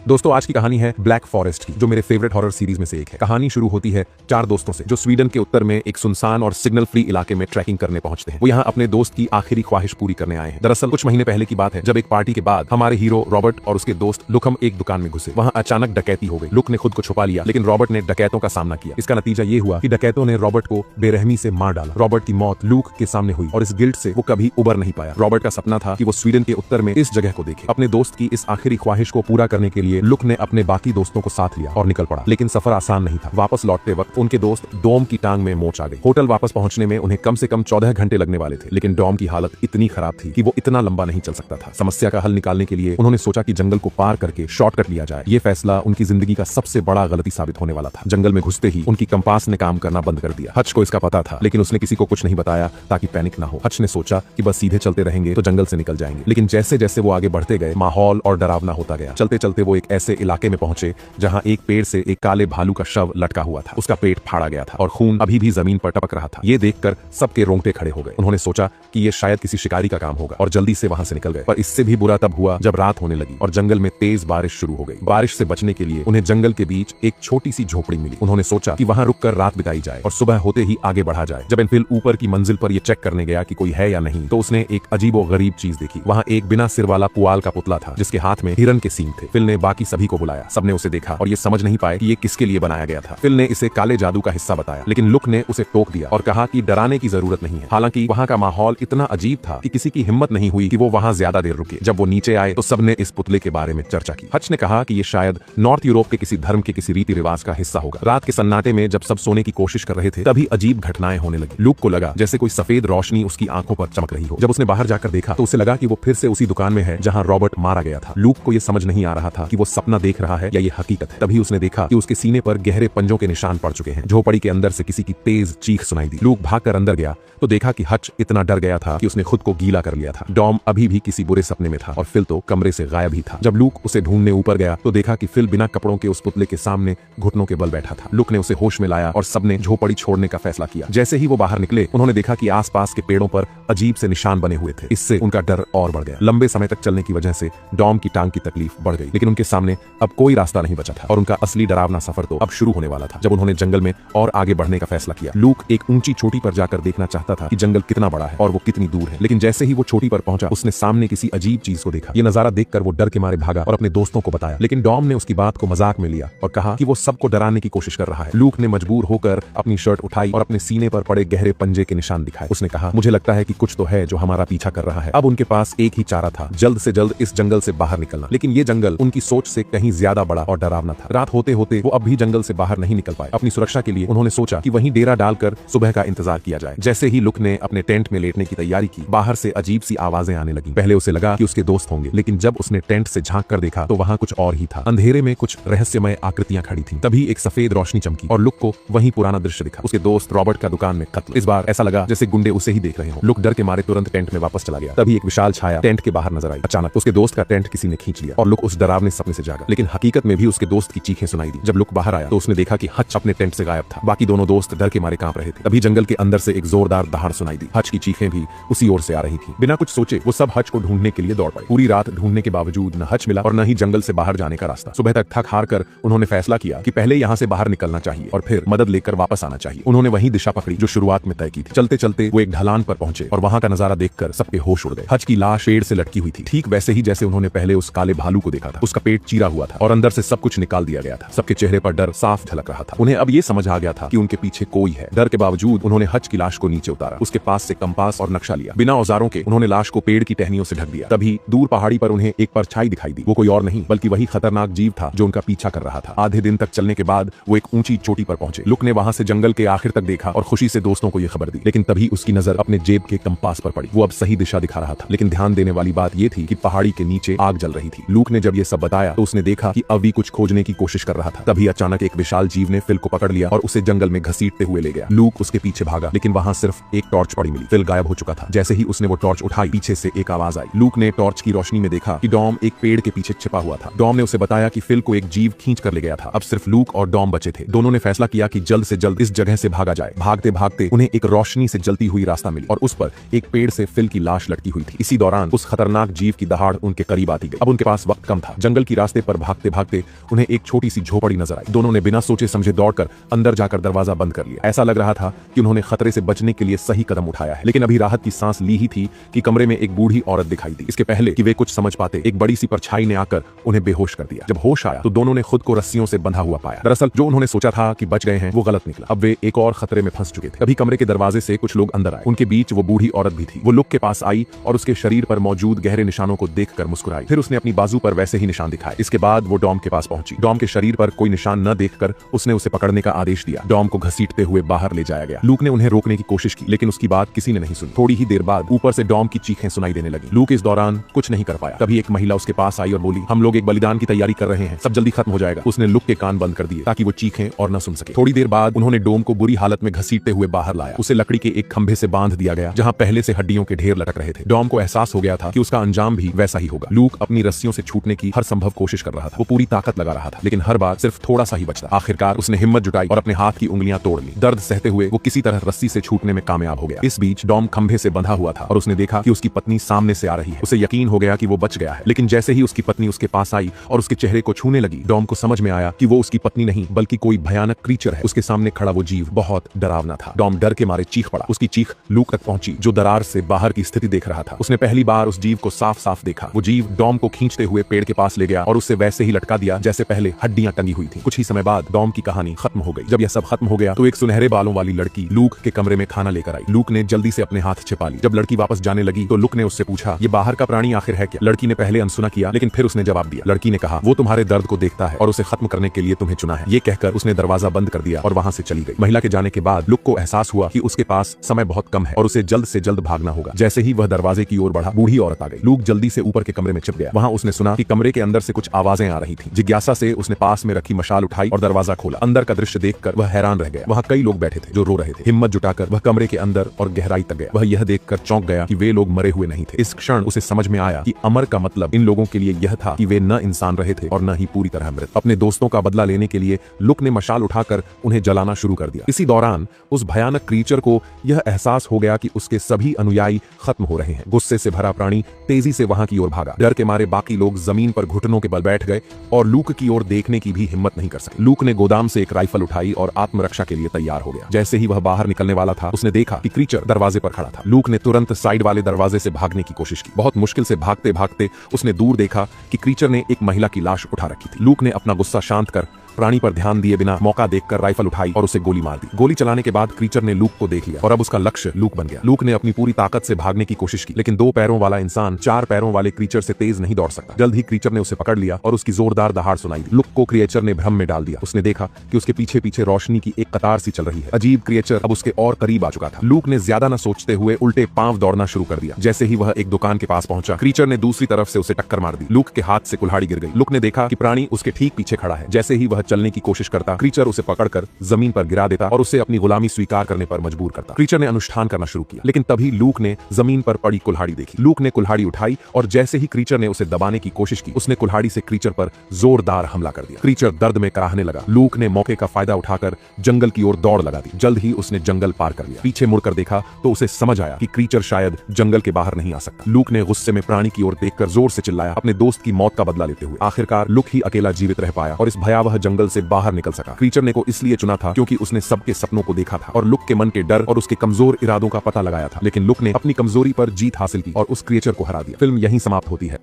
दोस्तों आज की कहानी है ब्लैक फॉरेस्ट की, जो मेरे फेवरेट हॉरर सीरीज में से एक है। कहानी शुरू होती है 4 दोस्तों से जो स्वीडन के उत्तर में एक सुनसान और सिग्नल फ्री इलाके में ट्रैकिंग करने पहुंचते हैं। वो यहाँ अपने दोस्त की आखिरी ख्वाहिश पूरी करने आए हैं। दरअसल कुछ महीने पहले की बात है, जब एक पार्टी के बाद हमारे हीरो रॉबर्ट और उसके दोस्त लुकम एक दुकान में घुसे। वहाँ अचानक डकैती हो गई। लुक ने खुद को छुपा लिया, लेकिन रॉबर्ट ने डकैतों का सामना किया। इसका नतीजा ये हुआ कि डकैतों ने रॉबर्ट को बेरहमी से मार डाला। रॉबर्ट की मौत लुक के सामने हुई और इस गिल्ट से वो कभी उबर नहीं पाया। रॉबर्ट का सपना था कि वो स्वीडन के उत्तर में इस जगह को देखे। अपने दोस्त की इस आखिरी ख्वाहिश को पूरा करने के लिए लुक ने अपने बाकी दोस्तों को साथ लिया और निकल पड़ा। लेकिन सफर आसान नहीं था। वापस लौटते वक्त उनके दोस्त डॉम की टांग में मोच आ गई। होटल वापस पहुंचने में उन्हें कम से कम 14 घंटे लगने वाले थे, लेकिन डॉम की हालत इतनी खराब थी कि वो इतना लंबा नहीं चल सकता था। समस्या का हल निकालने के लिए उन्होंने सोचा कि जंगल को पार करके शॉर्टकट लिया जाए। ये फैसला उनकी जिंदगी का सबसे बड़ा गलती साबित होने वाला था। जंगल में घुसते ही उनकी कंपास ने काम करना बंद कर दिया। हच को इसका पता था, लेकिन उसने किसी को कुछ नहीं बताया ताकि पैनिक ना हो। हच ने सोचा कि बस सीधे चलते रहेंगे तो जंगल से निकल जाएंगे, लेकिन जैसे जैसे वो आगे बढ़ते गए माहौल और डरावना होता गया। चलते चलते वो एक ऐसे इलाके में पहुंचे जहां एक पेड़ से एक काले भालू का शव लटका हुआ था। उसका पेट फाड़ा गया था और खून अभी भी जमीन पर टपक रहा था। ये देखकर सबके रोंगटे खड़े हो गए। उन्होंने सोचा कि ये शायद किसी शिकारी का काम होगा और जल्दी से वहां से निकल गए। पर इससे भी बुरा तब हुआ जब रात होने लगी और जंगल में तेज बारिश शुरू हो गई। बारिश से बचने के लिए उन्हें जंगल के बीच एक छोटी सी झोपड़ी मिली। उन्होंने सोचा कि वहां रुककर रात बिताई जाए और सुबह होते ही आगे बढ़ा जाए। जब फिल ऊपर की मंजिल पर यह चेक करने गया कि कोई है या नहीं, तो उसने एक अजीबो गरीब चीज देखी। वहां एक बिना सिर वाला पुआल का पुतला था जिसके हाथ में हिरन के सींग थे। फिल ने बाकी सभी को बुलाया। सबने उसे देखा और ये समझ नहीं पाए कि ये किसके लिए बनाया गया था। फिल ने इसे काले जादू का हिस्सा बताया, लेकिन लुक ने उसे टोक दिया और कहा कि डराने की जरूरत नहीं है। हालांकि वहां का माहौल इतना अजीब था कि किसी की हिम्मत नहीं हुई कि वो वहां ज्यादा देर रुके। जब वो नीचे आए तो सबने इस पुतले के बारे में चर्चा की। हच ने कहा कि ये शायद नॉर्थ यूरोप के किसी धर्म के किसी रीति रिवाज का हिस्सा होगा। रात के सन्नाटे में जब सब सोने की कोशिश कर रहे थे, तभी अजीब घटनाएं होने लगी। लुक को लगा जैसे कोई सफेद रोशनी उसकी आंखों पर चमक रही हो। जब उसने बाहर जाकर देखा तो उसे लगा कि वो फिर से उसी दुकान में है जहां रॉबर्ट मारा गया था। लुक को यह समझ नहीं आ रहा था कि वो सपना देख रहा है या ये हकीकत है। तभी उसने देखा कि उसके सीने पर गहरे पंजों के निशान पड़ चुके हैं। झोपड़ी के अंदर से किसी की तेज चीख सुनाई दी। लुक भागकर अंदर गया तो देखा कि हच इतना डर गया था कि उसने खुद को गीला कर लिया था। डॉम अभी भी किसी बुरे सपने में था और फिल तो कमरे से गायब ही था। जब लुक उसे ढूंढने ऊपर गया तो देखा कि फिल बिना कपड़ों के उस पुतले के सामने घुटनों के बल बैठा था। लुक ने उसे होश में लाया और सबने झोपड़ी छोड़ने का फैसला किया। जैसे ही वो बाहर निकले, उन्होंने देखा कि आसपास के पेड़ों पर अजीब से निशान बने हुए थे। इससे उनका डर और बढ़ गया। लंबे समय तक चलने की वजह से डॉम की टांग की तकलीफ बढ़ गई, लेकिन उनके सामने अब कोई रास्ता नहीं बचा था और उनका असली डरावना सफर तो अब शुरू होने वाला था। जब उन्होंने जंगल में और आगे बढ़ने का फैसला किया, लुक एक ऊंची चोटी पर जाकर देखना चाहता था कि जंगल कितना बड़ा है और वो कितनी दूर है। लेकिन जैसे ही वो चोटी पर पहुंचा, उसने सामने किसी अजीब चीज को देखा। ये नजारा देखकर वो डर के मारे भागा और अपने दोस्तों को बताया, लेकिन डॉम ने उसकी बात को मजाक में लिया और कहा कि वो सबको डराने की कोशिश कर रहा है। लुक ने मजबूर होकर अपनी शर्ट उठाई और अपने सीने पर पड़े गहरे पंजे के निशान दिखाए। उसने कहा, मुझे लगता है कि कुछ तो है जो हमारा पीछा कर रहा है। अब उनके पास एक ही चारा था, जल्द से जल्द इस जंगल से बाहर निकलना। लेकिन ये जंगल उनकी सोच से कहीं ज्यादा बड़ा और डरावना था। रात होते होते वो अब भी जंगल से बाहर नहीं निकल पाए। अपनी सुरक्षा के लिए उन्होंने सोचा कि वहीं डेरा डालकर सुबह का इंतजार किया जाए। जैसे ही लुक ने अपने टेंट में लेटने की तैयारी की, बाहर से अजीब सी आवाजें आने लगी। पहले उसे लगा कि उसके दोस्त होंगे, लेकिन जब उसने टेंट से झांक कर देखा तो वहां कुछ और ही था। अंधेरे में कुछ रहस्यमय आकृतियां खड़ी थीं। तभी एक सफेद रोशनी चमकी और लुक को वहीं पुराना दृश्य दिखा। उसके दोस्त रॉबर्ट का दुकान में कत्ल। इस बार ऐसा लगा जैसे गुंडे उसे ही देख रहे हो। लुक डर के मारे तुरंत टेंट में वापस चला गया। तभी एक विशाल छाया टेंट के बाहर नजर आई। अचानक उसके दोस्त का टेंट किसी ने खींच लिया और लुक उस डरावने सपने से जागा। लेकिन हकीकत में भी उसके दोस्त की चीखें सुनाई दी। जब लुक बाहर आया तो उसने देखा कि हच अपने टेंट से गायब था। बाकी दोनों दोस्त डर के मारे कांप रहे थे। तभी जंगल के अंदर से एक जोरदार दहाड़ सुनाई दी। हच की चीखें भी उसी ओर से आ रही थी। बिना कुछ सोचे वो सब हच को ढूंढने के लिए दौड़ पड़े। पूरी रात ढूंढने के बावजूद न हच मिला और न ही जंगल से बाहर जाने का रास्ता। सुबह तक थक हार कर उन्होंने फैसला किया कि पहले यहाँ से बाहर निकलना चाहिए और फिर मदद लेकर वापस आना चाहिए। उन्होंने वही दिशा पकड़ी जो शुरुआत में तय की थी। चलते चलते वो एक ढलान पर पहुंचे और वहां का नजारा देखकर सबके होश उड़ गए। हच की लाश पेड़ से लटकी हुई थी, ठीक वैसे ही जैसे उन्होंने पहले उस काले भालू को देखा था। उसका पेट चीरा हुआ था और अंदर से सब कुछ निकाल दिया गया था। सबके चेहरे पर डर साफ झलक रहा था। उन्हें अब ये समझ आ गया था कि उनके पीछे कोई है। डर के बावजूद उन्होंने हच की लाश को नीचे उतारा। उसके पास से कंपास और नक्शा लिया। बिना औजारों के उन्होंने लाश को पेड़ की टहनियों से ढक दिया। तभी दूर पहाड़ी पर उन्हें एक परछाई दिखाई दी। वो कोई और नहीं बल्कि वही खतरनाक जीव था जो उनका पीछा कर रहा था। आधे दिन तक चलने के बाद वो एक ऊंची चोटी पर पहुंचे। लुक ने वहां से जंगल के आखिर तक देखा और खुशी से दोस्तों को यह खबर दी। लेकिन तभी उसकी नजर अपने जेब के कंपास पर पड़ी। वो अब सही दिशा दिखा रहा था, लेकिन ध्यान देने वाली बात यह थी कि पहाड़ी के नीचे आग जल रही थी। लुक ने जब ये सब बताया तो उसने देखा कि अवी कुछ खोजने की कोशिश कर रहा था। तभी अचानक एक विशाल जीव ने फिल को पकड़ लिया और उसे जंगल में घसीटते हुए ले गया। लुक उसके पीछे भागा, लेकिन वहां सिर्फ एक टॉर्च पड़ी मिली। फिल गायब हो चुका था। जैसे ही उसने वो टॉर्च उठाई, पीछे से एक आवाज आई। लुक ने टॉर्च की रोशनी में देखा कि डॉम एक पेड़ के पीछे छिपा हुआ था। डॉम ने उसे बताया कि फिल को एक जीव खींच कर ले गया था। अब सिर्फ लुक और डॉम बचे थे। दोनों ने फैसला किया कि जल्द से जल्द इस जगह से भागा जाए। भागते भागते उन्हें एक रोशनी से जलती हुई रास्ता मिली और उस पर एक पेड़ से फिल की लाश लटकी हुई थी। इसी दौरान उस खतरनाक जीव की दहाड़ उनके करीब आती गई। अब उनके पास वक्त कम था। जंगल की रास्ते पर भागते भागते उन्हें एक छोटी सी झोपड़ी नजर आई। दोनों ने बिना सोचे समझे दौड़कर अंदर जाकर दरवाजा बंद कर लिया। ऐसा लग रहा था कि उन्होंने खतरे से बचने के लिए सही कदम उठाया है, लेकिन अभी राहत की सांस ली ही थी कि कमरे में एक बूढ़ी औरत दिखाई दी। इसके पहले कि वे कुछ समझ पाते, एक बड़ी सी परछाई ने आकर उन्हें बेहोश कर दिया। जब होश आया तो दोनों ने खुद को रस्सियों से बंधा हुआ पाया। दरअसल जो उन्होंने सोचा था कि बच गए हैं वो गलत निकला। अब वे एक और खतरे में फंस चुके थे। तभी कमरे के दरवाजे से कुछ लोग अंदर आए। उनके बीच वो बूढ़ी औरत भी थी। वो लुक के पास आई और उसके शरीर पर मौजूद गहरे निशानों को देखकर मुस्कुराई। फिर उसने अपनी बाजू पर वैसे ही निशान दिखाए। इसके बाद वो डॉम के पास पहुंची। डॉम के शरीर पर कोई निशान न देखकर उसने उसे पकड़ने का आदेश दिया। डॉम को घसीटते हुए बाहर ले जाया गया। लूक ने उन्हें रोकने की कोशिश की, लेकिन उसकी बात किसी ने नहीं सुनी। थोड़ी ही देर बाद ऊपर से डॉम की चीखें सुनाई देने लगी। लूक इस दौरान कुछ नहीं कर पाया। तभी एक महिला उसके पास आई और बोली, हम लोग एक बलिदान की तैयारी कर रहे हैं, सब जल्दी खत्म हो जाएगा। उसने लुक के कान बंद कर दिए ताकि वो चीखें और न सुन सके। थोड़ी देर बाद उन्होंने डोम को बुरी हालत में घसीटते हुए बाहर लाया। उसे लकड़ी के एक खंभे से बांध दिया गया जहां पहले से हड्डियों के ढेर लटक रहे थे। डॉम को एहसास हो गया था कि उसका अंजाम भी वैसा ही होगा। लूक अपनी रस्सियों से छूटने की हर संभव कोशिश कर रहा था। वो पूरी ताकत लगा रहा था, लेकिन हर बार सिर्फ थोड़ा सा ही बचता। आखिरकार उसने हिम्मत जुटाई और अपने हाथ की उंगलियां तोड़ ली। दर्द सहते हुए वो किसी तरह रस्सी से छूटने में कामयाब हो गया। इस बीच डॉम खंभे से बंधा हुआ था और उसने देखा कि उसकी पत्नी सामने से आ रही है। उसे यकीन हो गया कि वो बच गया है, लेकिन जैसे ही उसकी पत्नी उसके पास आई और उसके चेहरे को छूने लगी, डॉम को समझ में आया कि वो उसकी पत्नी नहीं बल्कि कोई भयानक क्रीचर है। उसके सामने खड़ा वो जीव बहुत डरावना था। डॉम डर के मारे चीख पड़ा। उसकी चीख लूक तक पहुंची, जो दरार से बाहर की स्थिति देख रहा था। उसने पहली बार उस जीव को साफ साफ देखा। वो जीव डॉम को खींचते हुए पेड़ के पास ले गया और उससे वैसे ही लटका दिया जैसे पहले हड्डियां टंगी हुई थी। कुछ ही समय बाद डॉम की कहानी खत्म हो गई। जब यह सब खत्म हो गया तो एक सुनहरे बालों वाली लड़की लूक के कमरे में खाना लेकर आई। लूक ने जल्दी से अपने हाथ छिपा ली। जब लड़की वापस जाने लगी तो लूक ने उससे पूछा, ये बाहर का प्राणी आखिर है क्या? लड़की ने पहले अनसुना किया, लेकिन फिर उसने जवाब दिया। लड़की ने कहा, वो तुम्हारे दर्द को देखता है और उसे खत्म करने के लिए तुम्हें चुना है। ये कहकर उसने दरवाजा बंद कर दिया और वहां से चली गई। महिला के जाने के बाद लुक को एहसास हुआ कि उसके पास समय बहुत कम है और उसे जल्द से जल्द भागना होगा। जैसे ही वह दरवाजे की ओर बढ़ा, बूढ़ी औरत आ गई। लूक जल्दी से ऊपर के कमरे में छिप गया। वहां उसने सुना कि कमरे के अंदर से कुछ आवाजें आ रही थी। जिज्ञासा से उसने पास में रखी मशाल उठाई और दरवाजा खोला। अंदर का दृश्य देखकर वह हैरान रह गया। वहां कई लोग बैठे थे जो रो रहे थे। हिम्मत जुटाकर वह कमरे के अंदर और गहराई तक गया। वह यह देखकर चौंक गया कि वे लोग मरे हुए नहीं थे। इस क्षण उसे समझ में आया कि अमर का मतलब इन लोगों के लिए यह था कि वे न इंसान रहे थे और न ही पूरी तरह मृत। अपने दोस्तों का बदला लेने के लिए लुक ने मशाल उठाकर उन्हें जलाना शुरू कर दिया। इसी दौरान उस भयानक क्रीचर को यह एहसास हो गया कि उसके सभी अनुयायी खत्म हो रहे हैं। गुस्से से भरा प्राणी तेजी से वहां की ओर भागा। डर के मारे बाकी लोग जमीन पर घुटनों के बल बैठ गए और लूक की ओर देखने की भी हिम्मत नहीं कर सके। लूक ने गोदाम से एक राइफल उठाई और आत्मरक्षा के लिए तैयार हो गया। जैसे ही वह बाहर निकलने वाला था, उसने देखा कि क्रीचर दरवाजे पर खड़ा था। लूक ने तुरंत साइड वाले दरवाजे से भागने की कोशिश की। बहुत मुश्किल से भागते भागते उसने दूर देखा कि क्रीचर ने एक महिला की लाश उठा रखी थी। लूक ने अपना गुस्सा शांत कर प्राणी पर ध्यान दिए बिना मौका देखकर राइफल उठाई और उसे गोली मार दी। गोली चलाने के बाद क्रीचर ने लूक को देख लिया और अब उसका लक्ष्य लूक बन गया। लूक ने अपनी पूरी ताकत से भागने की कोशिश की, लेकिन 2 पैरों वाला इंसान 4 पैरों वाले क्रीचर से तेज नहीं दौड़ सकता। जल्द ही क्रीचर ने उसे पकड़ लिया और उसकी जोरदार दहाड़ सुनाई दी। लूक को क्रीचर ने भ्रम में डाल दिया। उसने देखा कि उसके पीछे पीछे रोशनी की एक कतार सी चल रही है। अजीब क्रीचर अब उसके और करीब आ चुका था। लूक ने ज्यादा न सोचते हुए उल्टे पांव दौड़ना शुरू कर दिया। जैसे ही वह एक दुकान के पास पहुंचा, क्रीचर ने दूसरी तरफ से उसे टक्कर मार दी। लूक के हाथ से कुल्हाड़ी गिर गई। लूक ने देखा कि प्राणी उसके ठीक पीछे खड़ा है। जैसे ही वह चलने की कोशिश करता, क्रीचर उसे पकड़कर जमीन पर गिरा देता और उसे अपनी गुलामी स्वीकार करने पर मजबूर करता। क्रीचर ने अनुष्ठान करना शुरू किया, लेकिन तभी लूक ने जमीन पर पड़ी कुल्हाड़ी देखी। लूक ने कुल्हाड़ी उठाई और जैसे ही क्रीचर ने उसे दबाने की कोशिश की, उसने कुल्हाड़ी से क्रीचर पर जोरदार हमला कर दिया। क्रीचर दर्द में कराहने लगा। लूक ने मौके का फायदा उठाकर जंगल की ओर दौड़ लगा दी। जल्द ही उसने जंगल पार कर लिया। पीछे मुड़कर देखा तो उसे समझ आया कि क्रीचर शायद जंगल के बाहर नहीं आ सकता। लूक ने गुस्से में प्राणी की ओर देखकर जोर से चिल्लाया, अपने दोस्त की मौत का बदला लेते हुए। आखिरकार लूक ही अकेला जीवित रह पाया और इस भयावह जंगल से बाहर निकल सका। क्रीचर ने को इसलिए चुना था क्योंकि उसने सबके सपनों को देखा था और लुक के मन के डर और उसके कमजोर इरादों का पता लगाया था। लेकिन लुक ने अपनी कमजोरी पर जीत हासिल की और उस क्रिएचर को हरा दिया। फिल्म यहीं समाप्त होती है।